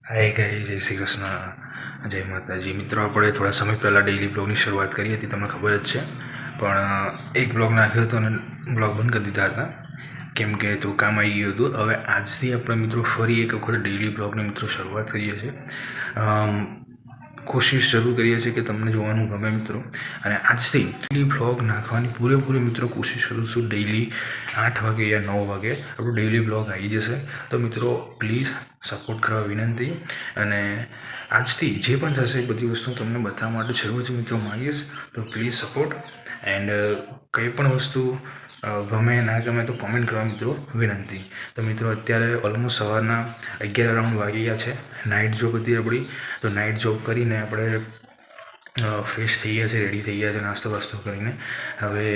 Hi guys, જય શ્રી કૃષ્ણ, જય માતાજી. મિત્રો, આપણે થોડા સમય પહેલાં ડેઇલી બ્લોગની શરૂઆત કરી હતી, તમને ખબર જ છે. પણ એક બ્લોગ નાખ્યો હતો અને બ્લોગ બંધ કરી દીધા હતા કેમ કે થોડું કામ આવી ગયું હતું. હવે આજથી આપણે મિત્રો ફરી એક વખત ડેઇલી બ્લોગની મિત્રો શરૂઆત કરીએ છીએ. કોશિશ શરૂ કરીએ છીએ કે તમને જોવાનું ગમે મિત્રો, અને આજથી ડેઇલી બ્લોગ નાખવાની પૂરેપૂરી મિત્રો કોશિશ કરું છું. ડેઇલી 8 વાગે યા 9 વાગે આપણો ડેઇલી બ્લોગ આવી જશે. તો મિત્રો પ્લીઝ સપોર્ટ કરવા વિનંતી. અને આજથી જે પણ થશે એ બધી વસ્તુ તમને બતાવવા માટે શરૂઆતથી મિત્રો માંગીશ. તો પ્લીઝ સપોર્ટ. એન્ડ કંઈ પણ વસ્તુ ગમે ના ગમે તો કોમેન્ટ કરવા મિત્રો વિનંતી. તો મિત્રો અત્યારે ઓલમોસ્ટ સવારના 11 અરાઉન્ડ વાગી ગયા છે. નાઇટ જોબ હતી આપણી, તો નાઇટ જોબ કરીને આપણે ફ્રેશ થઈ ગયા છે, રેડી થઈ ગયા છે નાસ્તો વાસ્તો કરીને. હવે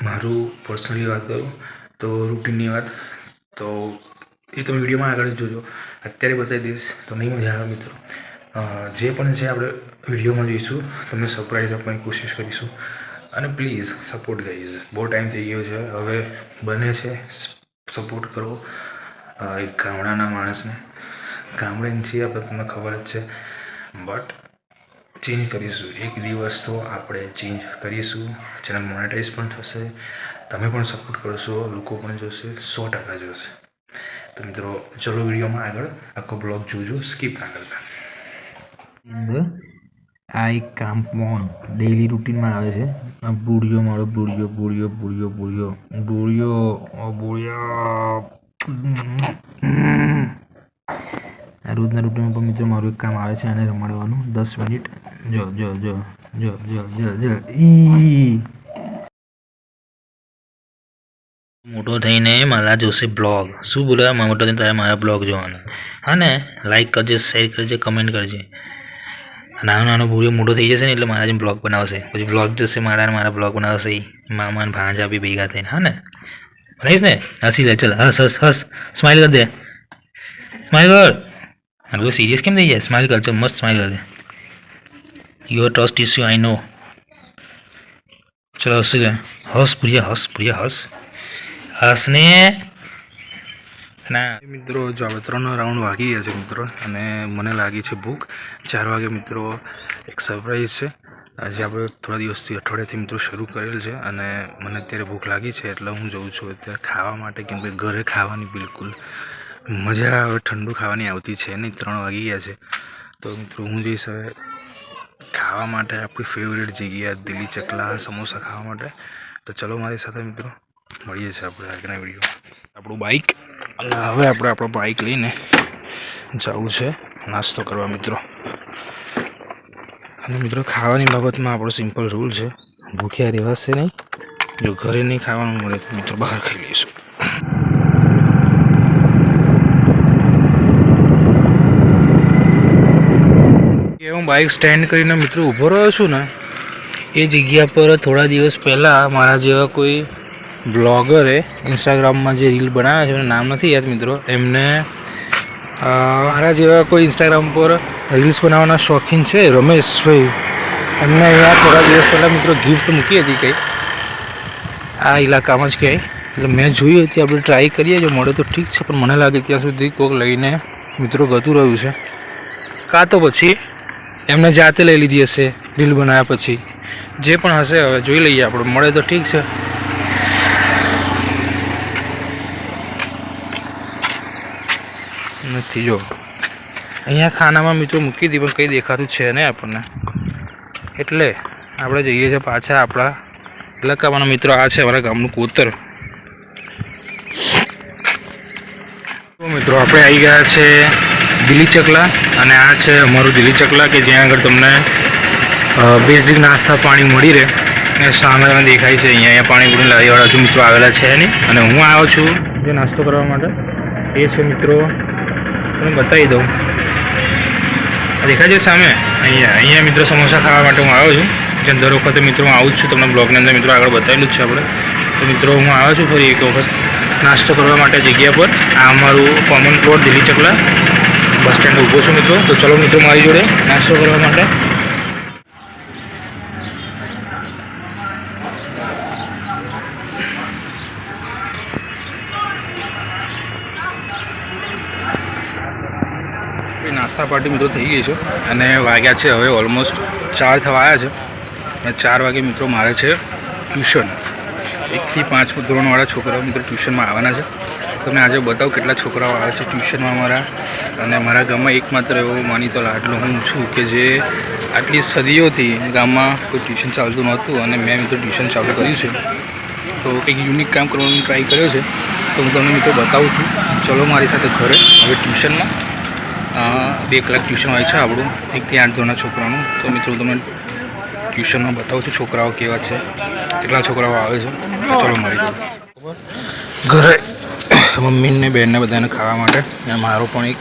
મારું પર્સનલી વાત કરું તો રૂટીનની વાત, તો એ તમે વિડીયોમાં આગળ જોજો. અત્યારે બતાવી દઈશ તો નહીં મજા આવે મિત્રો. જે પણ છે આપણે વિડીયોમાં જોઈશું, તમને સરપ્રાઈઝ આપવાની કોશિશ કરીશું. અને પ્લીઝ સપોર્ટ ગાઈઝ, બહુ ટાઈમ થઈ ગયો છે, હવે બને છે સપોર્ટ કરો. એક ગામડાના માણસને, ગામડાની છીએ આપણે, તમને ખબર જ છે, બટ ચેન્જ કરીશું. એક દિવસ તો આપણે ચેન્જ કરીશું. ચેનલ મોનેટાઈઝ પણ થશે, તમે પણ સપોર્ટ કરશો, લોકો પણ જોશે, 100% જોશે. તો મિત્રો ચલો વિડીયોમાં આગળ, આખો બ્લોગ જોજો, સ્કીપ ના કરતા. આ એક કામ ડેઈલી રૂટીનમાં આવે છે. આ બુડિયો મારો બુડિયો બુડિયો બુડિયો બુડિયો બુડિયો બુડિયો આ રોજના રૂટીનમાં પણ મિત્રો મારું એક કામ આવે છે, આને રમાડવાનું 10 મિનિટ. જો જો જો જો જો જો જો મોટો થઈને મારા જોશે બ્લોગ. શું બોલ્યા? મોટો થઈને તારે મારા બ્લોગ જોવાનો. હા ને, લાઈક કરજે, શેર કરજે, કમેન્ટ કરજે. નાનો નાનો ભૂરિયો મોટો થઈ જશે ને એટલે મારા જેમ બ્લોગ બનાવશે, પછી બ્લોગ જશે મારા બ્લોગ બનાવશે. મામા ને ભાંજા બી ભેગા થઈને. હા ને, બનાવીશ ને? હસી લે, ચલ હસ હસ હસ, સ્માઈલ કર દે, સ્માઈલ કર. બધું સિરિયસ કેમ થઈ જાય? સ્માઈલ કર, ચલ મસ્ત સ્માઈલ કર દે. યોર ટ્રસ્ટ ઇસ્યુ આઈ નો. ચલો હસી લે, હસ પ્રિયા, હસ પ્રિયા, હસ હસને ના. મિત્રો જો આપણે 3 રાઉન્ડ વાગી ગયા છે મિત્રો, અને મને લાગી છે ભૂખ. 4 વાગે મિત્રો એક સરપ્રાઈઝ છે. આજે આપણે થોડા દિવસથી, અઠવાડિયાથી મિત્રો શરૂ કરેલ છે, અને મને અત્યારે ભૂખ લાગી છે એટલે હું જઉં છું અત્યારે ખાવા માટે. કેમ કે ઘરે ખાવાની બિલકુલ મજા આવે, ઠંડુ ખાવાની આવતી છે નહીં. 3 વાગી ગયા છે તો મિત્રો હું જઈશ હવે ખાવા માટે આપણી ફેવરેટ જગ્યા દિલ્હી ચકલા સમોસા ખાવા માટે. તો ચલો મારી સાથે મિત્રો, મળીએ છીએ આપણે આગળના વિડીયો. આપણું બાઇક, અને હવે આપણે આપણો બાઇક લઈને જવું છે નાસ્તો કરવા મિત્રો. અને મિત્રો ખાવાની બાબતમાં આપણો સિમ્પલ રૂલ છે, ભૂખ્યા રહેવાશે નહીં. જો ઘરે નહીં ખાવાનું મળે તો મિત્રો બહાર ખાઈ લઈશું. હું બાઇક સ્ટેન્ડ કરીને મિત્રો ઊભો રહ્યો છું ને, એ જગ્યા પર થોડા દિવસ પહેલાં મારા જેવા કોઈ બ્લોગરે ઇન્સ્ટાગ્રામમાં જે રીલ બનાવે છે, એનું નામ નથી યાદ મિત્રો, એમને મારા જેવા કોઈ ઇન્સ્ટાગ્રામ પર રીલ્સ બનાવવાના શોખીન છે રમેશભાઈ, એમને અહીંયા થોડા દિવસ પહેલાં મિત્રો ગિફ્ટ મૂકી હતી કંઈ આ ઇલાકામાં જ ક્યાંય. એટલે મેં જોઈ હતી, આપણે ટ્રાય કરીએ, જો મળે તો ઠીક છે, પણ મને લાગે ત્યાં સુધી કોઈક લઈને મિત્રો ગતું રહ્યું છે, કાં તો પછી એમને જાતે લઈ લીધી હશે રીલ બનાવ્યા પછી. જે પણ હશે હવે જોઈ લઈએ આપણે, મળે તો ઠીક છે. નથી જો અહીંયા ખાનામાં મિત્રો મૂકી હતી, પણ કંઈ દેખાતું છે નહીં આપણને, એટલે આપણે જઈએ છીએ પાછા આપણા ઇલાકામાં. મિત્રો આ છે અમારા ગામનું કોતર. તો મિત્રો આપણે આવી ગયા છે દિલ્હી ચકલા, અને આ છે અમારું દિલ્હી ચકલા કે જ્યાં આગળ તમને બેઝિક નાસ્તા પાણી મળી રહે. અને સામે તમે દેખાય છે અહીંયા પાણીપુરી લારીવાળા હજુ મિત્રો આવેલા છે નહીં, અને હું આવ્યો છું જે નાસ્તો કરવા માટે. એ છે મિત્રો, તમને બતાવી દઉં, દેખાય છે સામે, અહીંયા મિત્રો સમોસા ખાવા માટે હું આવ્યો છું. જેમ દર વખતે મિત્રો હું આવું જ છું, તમને બ્લોગની અંદર મિત્રો આગળ બતાવેલું જ છે આપણે. તો મિત્રો હું આવ્યો છું ફરી એક વખત નાસ્તો કરવા માટે જગ્યા પર. આ અમારું કોમન પ્લોટ દિલ્હી ચકલા બસ સ્ટેન્ડ ઊભો છું મિત્રો. તો ચલો મિત્રો મારી જોડે નાસ્તો કરવા માટે. નાસ્તા નાસ્તા પાર્ટી મિત્રો થઈ ગઈ છે અને વાગ્યા છે હવે ઓલમોસ્ટ 4 થવા આવ્યા છે અને 4 વાગે મિત્રો મારે છે ટ્યુશન 1 થી 5 ધોરણવાળા છોકરાઓ મિત્રો ટ્યુશનમાં આવવાના છે. તમને આજે બતાવું કેટલા છોકરાઓ આવે છે ટ્યુશનમાં મારા. અને મારા ગામમાં એકમાત્ર એવો માનીતો લાડલો હું છું કે જે આટલી સદીઓથી ગામમાં કોઈ ટ્યુશન ચાલતું નહોતું અને મેં મિત્રો ટ્યુશન ચાલુ કર્યું છે. તો કંઈક યુનિક કામ કરવાનો ટ્રાય કર્યો છે તો હું તમને મિત્રો બતાવું છું. ચલો મારી સાથે ઘરે. હવે ટ્યુશનમાં 2 કલાક ટ્યુશન હોય છે આપણું 1 થી 8 ધોરણના છોકરાઓનું. તો મિત્રો તમને ટ્યુશનમાં બતાવું છું છોકરાઓ કેવા છે, કેટલા છોકરાઓ આવે છે. ચલો મારી ઘરે મમ્મીને બેનને બધાને ખાવા માટે અને મારો પણ એક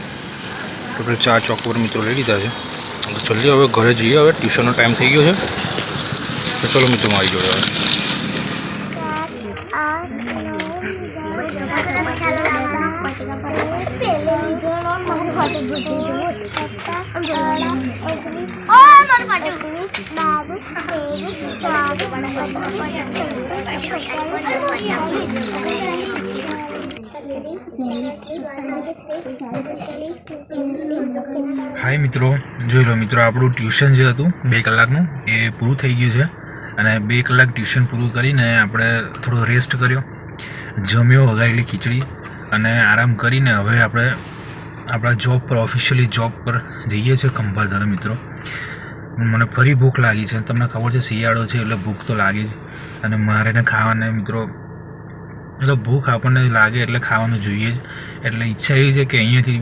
ટોટલ 4 ચોકર મિત્રો લઈ લીધા છે. તો જલ્દી હવે ઘરે જઈએ. હવે ટ્યુશનનો ટાઈમ થઈ ગયો છે તો ચલો મિત્રો મારી જોડે હવે. હાય મિત્રો, જોઈ લો મિત્રો આપણું ટ્યુશન જે હતું 2 કલાકનું એ પૂરું થઈ ગયું છે. અને 2 કલાક ટ્યુશન પૂરું કરીને આપણે થોડો રેસ્ટ કર્યો, જમ્યો વઘારેલી ખીચડી અને આરામ કરીને હવે આપણે આપણા જોબ પર ઓફિશિયલી જોબ પર જઈએ છીએ ખંભાત. મિત્રો મને ફરી ભૂખ લાગી છે. તમને ખબર છે શિયાળો છે એટલે ભૂખ તો લાગે જ. અને મારે ને ખાવાને મિત્રો એટલે ભૂખ આપણને લાગે એટલે ખાવાનું જોઈએ જ. એટલે ઈચ્છા એવી છે કે અહીંયાથી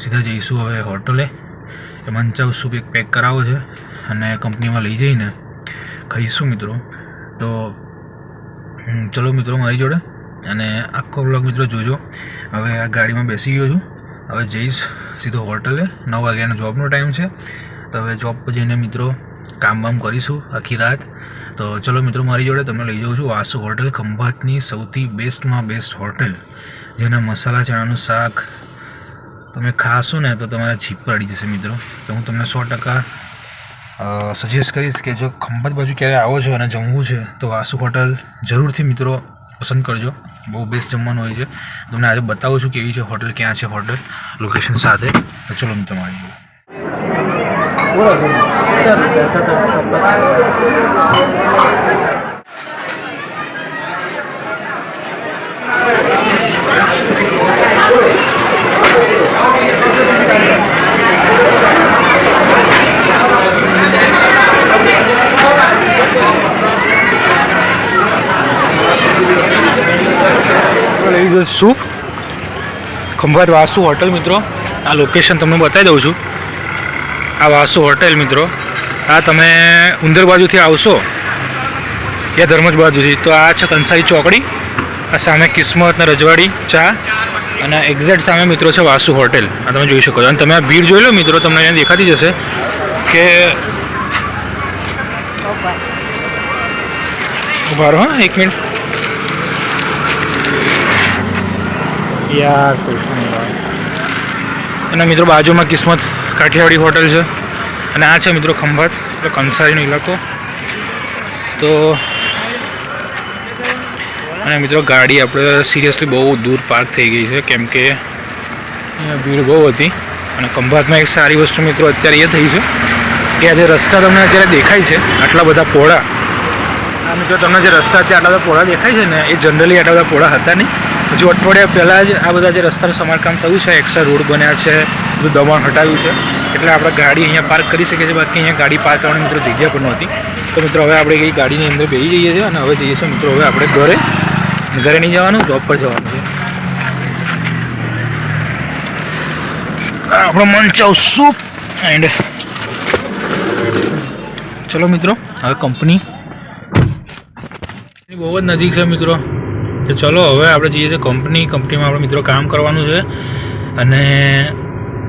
સીધા જઈશું હવે હોટલે. મંચાવ સૂપ એક પેક કરાવો છે અને કંપનીમાં લઈ જઈને ખાઈશું મિત્રો. તો ચલો મિત્રો મારી જોડે અને આખો બ્લોગ મિત્રો જોજો. હવે આ ગાડીમાં બેસી ગયો છું. હવે જઈશ સીધો હોટલે. 9 વાગ્યાનો જોબનો ટાઈમ છે. તો હવે જોબ પર જઈને મિત્રો કામ બામ કરીશું આખી રાત. તો ચલો મિત્રો મારી જોડે તમને લઈ જાઉં છું વાસુ હોટલ, ખંભાતની સૌથી બેસ્ટમાં બેસ્ટ હોટલ, જેના મસાલા ચણાનું શાક તમે ખાશો ને તો તમારા જીભ પર અડી જશે મિત્રો. તો હું તમને 100% સજેસ્ટ કરીશ કે જો ખંભાત બાજુ ક્યારે આવો છો અને જમવું છે તો વાસુ હોટલ જરૂરથી મિત્રો પસંદ કરજો. બહુ બેસ્ટ જમવાનું હોય છે. તમને આજે બતાવું છું કેવી છે હોટલ, ક્યાં છે હોટલ, લોકેશન સાથે. તો ચલો મિત્રો મારી જોડે. સૂપ ખંભાત વાસુ હોટલ મિત્રો. આ લોકેશન તમને બતાવી દઉં છું. આ વાસુ હોટેલ મિત્રો, આ તમે ઉંદર બાજુથી આવશો યા ધર્મજ બાજુથી તો આ છે કંસારી ચોકડી, આ સામે કિસ્મત ને રજવાડી ચા અને એક્ઝેક્ટ સામે મિત્રો છે વાસુ હોટેલ. આ તમે જોઈ શકો છો. અને તમે આ ભીડ જોઈ લો મિત્રો, તમને અહીંયા દેખાતી જશે કે ઉભા રહો. 1 મિનિટ યાર. અને મિત્રો બાજુમાં કિસ્મત કાઠિયાવાડી હોટલ છે અને આ છે મિત્રો ખંભાત એટલે કંસારીનો ઇલાકો. તો અને મિત્રો ગાડી આપણે સિરિયસલી બહુ દૂર પાર્ક થઈ ગઈ છે કેમ કે ભીડ બહુ હતી. અને ખંભાતમાં એક સારી વસ્તુ મિત્રો અત્યારે એ થઈ છે કે આ જે રસ્તા તમને અત્યારે દેખાય છે આટલા બધા પહોળા, આ મિત્રો તમને જે રસ્તા અત્યારે આટલા બધા પહોળા દેખાય છે ને એ જનરલી આટલા બધા પહોળા હતા નહીં. હજુ અઠવાડિયા પહેલાં જ આ બધા જે રસ્તાનું સમારકામ થયું છે, એક્સ્ટ્રા રોડ બન્યા છે, બધું દબાણ હટાવ્યું છે એટલે આપણે ગાડી અહીંયા પાર્ક કરી શકીએ છીએ. બાકી અહીંયા ગાડી પાર્ક કરવાની મિત્રો જગ્યા પણ નહોતી. તો મિત્રો હવે આપણે કઈ ગાડીની અંદર બેસી જઈએ છીએ અને હવે જઈએ છીએ મિત્રો હવે આપણે ઘરે નહીં જવાનું, જોબ પર જવાનું છે. આપણો મંચાવ સૂપ એન્ડ ચલો મિત્રો હવે કંપની બહુ જ નજીક છે મિત્રો. તો ચલો હવે આપણે જઈએ છીએ કંપનીમાં આપણે મિત્રો કામ કરવાનું છે. અને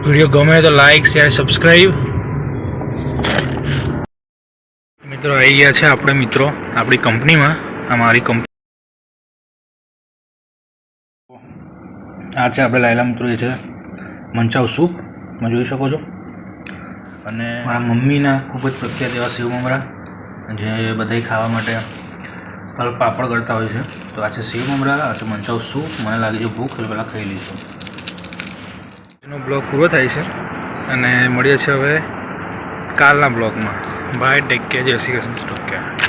વિડીયો ગમે તો લાઈક, શેર, સબસ્ક્રાઈબ. મિત્રો આવી ગયા છે આપણે મિત્રો આપણી કંપનીમાં. અમારી કંપની આ છે આપણે લાયેલા મિત્રો, એ છે મંચાવ સૂપ તમે જોઈ શકો છો. અને મારા મમ્મીના ખૂબ જ પ્રખ્યાત એવા સેવ મમરા જે બધાય ખાવા માટે તલ પાપડ કરતા હોય છે. તો આ છે સેવ મમરા, આ છે મંચાવ સૂપ. મને લાગે છે ભૂખ એટલે પહેલાં ખાઈ લઈશું. એનો બ્લોગ પૂરો થાય છે. અને મળીએ છીએ હવે કાલના બ્લોગમાં. બાય, ટેક કેર, જય શ્રી કૃષ્ણ, ટેક કેર.